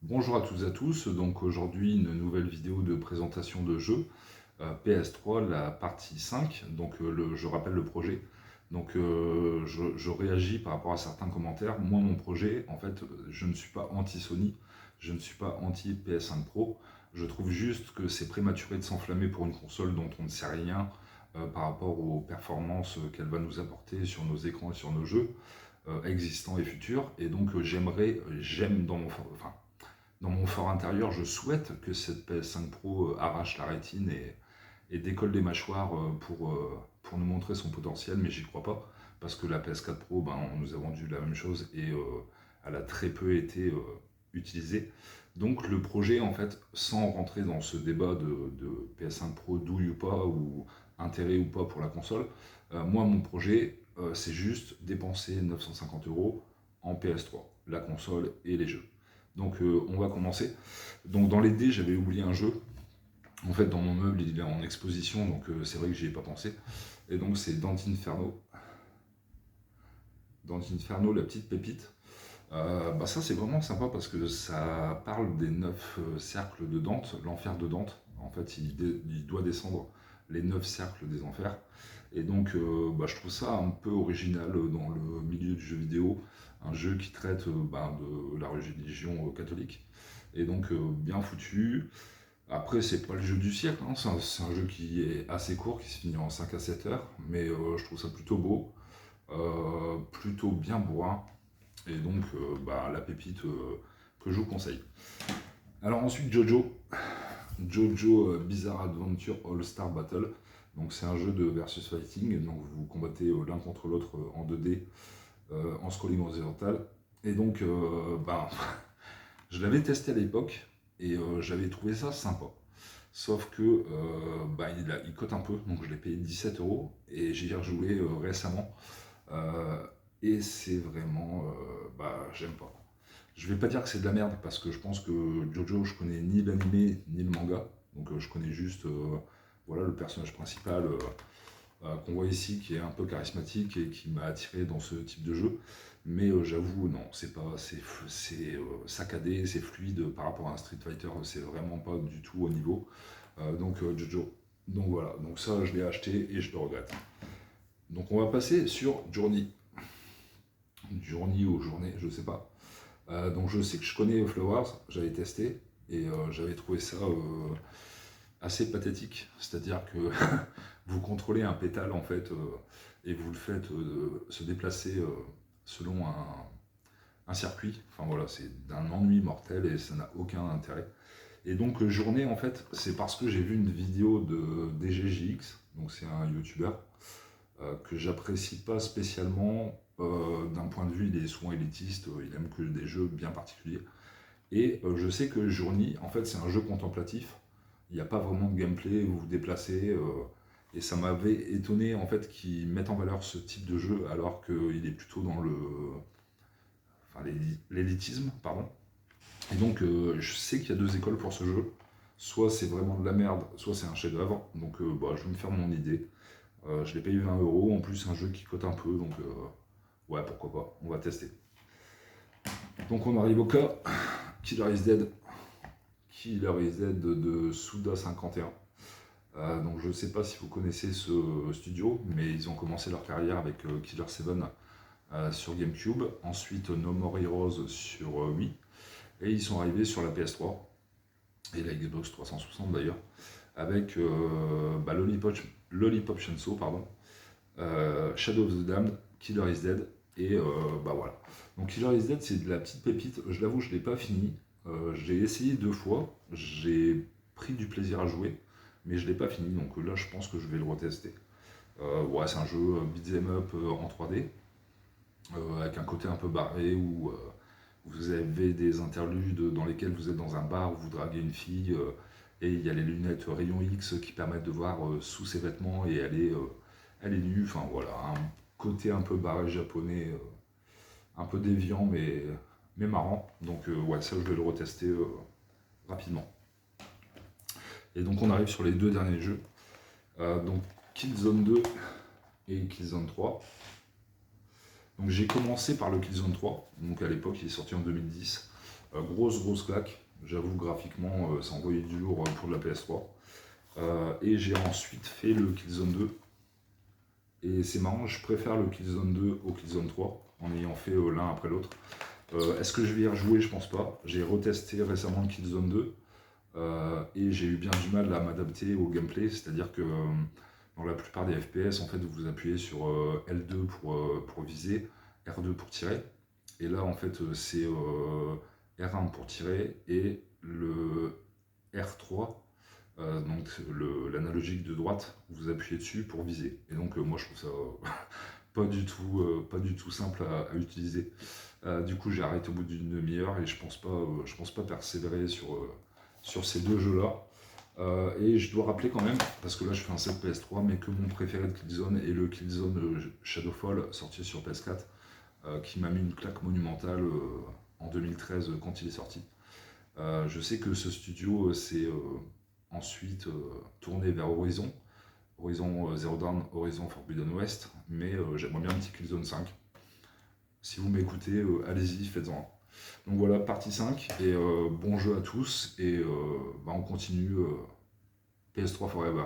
Bonjour à toutes et à tous, donc aujourd'hui une nouvelle vidéo de présentation de jeu PS3, la partie 5, donc je rappelle le projet. Donc je réagis par rapport à certains commentaires. Moi mon projet, en fait, je ne suis pas anti-Sony, je ne suis pas anti-PS5 Pro, je trouve juste que c'est prématuré de s'enflammer pour une console dont on ne sait rien par rapport aux performances qu'elle va nous apporter sur nos écrans et sur nos jeux existants et futurs. Et donc j'aime dans mon fort intérieur, je souhaite que cette PS5 Pro arrache la rétine et décolle des mâchoires pour nous montrer son potentiel, mais j'y crois pas, parce que la PS4 Pro, ben, on nous a vendu la même chose et elle a très peu été utilisée. Donc le projet, en fait, sans rentrer dans ce débat de PS5 Pro douille ou pas, ou intérêt ou pas pour la console, moi mon projet, c'est juste dépenser 950 euros en PS3, la console et les jeux. Donc on va commencer. Donc dans les dés, j'avais oublié un jeu. En fait, dans mon meuble, il est en exposition, donc c'est vrai que j'y ai pas pensé. Et donc c'est Dante Inferno. Dante Inferno, la petite pépite. Bah ça c'est vraiment sympa parce que ça parle des 9 cercles de Dante, l'enfer de Dante. En fait, il doit descendre les 9 cercles des enfers. Et donc bah, je trouve ça un peu original dans le milieu du jeu vidéo, un jeu qui traite bah, de la religion catholique. Et donc bien foutu. Après, c'est pas le jeu du siècle, hein. C'est un jeu qui est assez court, qui se finit en 5 à 7 heures, mais je trouve ça plutôt beau, plutôt bien bourrin, et donc bah, la pépite que je vous conseille. Alors ensuite, Jojo Bizarre Adventure All-Star Battle. Donc c'est un jeu de versus fighting, donc vous combattez l'un contre l'autre en 2D, en scrolling horizontal. Et donc, bah, je l'avais testé à l'époque, et j'avais trouvé ça sympa. Sauf que bah, il cote un peu, donc je l'ai payé 17 euros, et j'y ai rejoué récemment. Euh, et c'est vraiment, bah, j'aime pas. Je vais pas dire que c'est de la merde, parce que je pense que Jojo, je connais ni l'animé ni le manga, donc je connais juste voilà, le personnage principal qu'on voit ici, qui est un peu charismatique et qui m'a attiré dans ce type de jeu. Mais j'avoue, non, c'est pas, c'est saccadé, c'est fluide par rapport à un Street Fighter, c'est vraiment pas du tout au niveau. Donc Jojo. Donc voilà, donc ça je l'ai acheté et je le regrette. Donc on va passer sur Journey. Journey ou journée, je sais pas. Donc je sais que je connais Flowers, j'avais testé et j'avais trouvé ça assez pathétique. C'est-à-dire que vous contrôlez un pétale en fait et vous le faites se déplacer selon un circuit. Enfin voilà, c'est d'un ennui mortel et ça n'a aucun intérêt. Et donc journée en fait, c'est parce que j'ai vu une vidéo de DGJX, donc c'est un YouTuber que j'apprécie pas spécialement. D'un point de vue, il est souvent élitiste, il aime que des jeux bien particuliers. Et je sais que Journey, en fait, c'est un jeu contemplatif. Il n'y a pas vraiment de gameplay, vous vous déplacez. Et ça m'avait étonné en fait qu'ils mettent en valeur ce type de jeu alors qu'il est plutôt dans le, enfin, l'élitisme, pardon. Et donc je sais qu'il y a deux écoles pour ce jeu. Soit c'est vraiment de la merde, soit c'est un chef-d'œuvre. Donc bah, je vais me faire mon idée. Je l'ai payé 20 euros. En plus, un jeu qui cote un peu. Donc ouais, pourquoi pas. On va tester. Donc on arrive au cas Killer is Dead. Killer is Dead de Suda51. Donc je ne sais pas si vous connaissez ce studio, mais ils ont commencé leur carrière avec Killer 7 sur GameCube, ensuite No More Heroes sur Wii, et ils sont arrivés sur la PS3 et la Xbox 360 d'ailleurs, avec bah, Lollipop Chainsaw, pardon, Shadow of the Damned, Killer is Dead, et bah voilà. Donc Killer is Dead, c'est de la petite pépite, je l'avoue, je ne l'ai pas fini. J'ai essayé deux fois, j'ai pris du plaisir à jouer, mais je ne l'ai pas fini, donc là je pense que je vais le retester. Ouais, c'est un jeu beat'em up en 3D, avec un côté un peu barré où vous avez des interludes dans lesquels vous êtes dans un bar où vous draguez une fille et il y a les lunettes rayon X qui permettent de voir sous ses vêtements et elle est nue. Enfin voilà, un côté un peu barré japonais, un peu déviant mais marrant. Donc ouais, ça je vais le retester rapidement. Et donc on arrive sur les deux derniers jeux. Donc Killzone 2 et Killzone 3. Donc j'ai commencé par le Killzone 3, donc à l'époque il est sorti en 2010. Grosse claque. J'avoue, graphiquement, ça envoyait du lourd pour de la PS3. Et j'ai ensuite fait le Killzone 2. Et c'est marrant, je préfère le Killzone 2 au Killzone 3, en ayant fait l'un après l'autre. Est-ce que je vais y rejouer? Je pense pas. J'ai retesté récemment le Killzone 2. Et j'ai eu bien du mal à m'adapter au gameplay, c'est-à-dire que dans la plupart des FPS, en fait, vous appuyez sur L2 pour viser, R2 pour tirer, et là, en fait, c'est R1 pour tirer et le R3, donc l'analogique de droite, vous appuyez dessus pour viser. Et donc, moi, je trouve ça pas du tout simple à utiliser. Du coup, j'ai arrêté au bout d'une demi-heure et je pense pas persévérer sur ces deux jeux-là. Et je dois rappeler quand même, parce que là je fais un set PS3, mais que mon préféré de Killzone est le Killzone Shadowfall, sorti sur PS4, qui m'a mis une claque monumentale en 2013 quand il est sorti. Je sais que ce studio s'est ensuite tourné vers Horizon Zero Dawn, Horizon Forbidden West, mais j'aimerais bien un petit Killzone 5. Si vous m'écoutez, allez-y, faites-en un. Donc voilà, partie 5, et bon jeu à tous, et on continue PS3 Forever.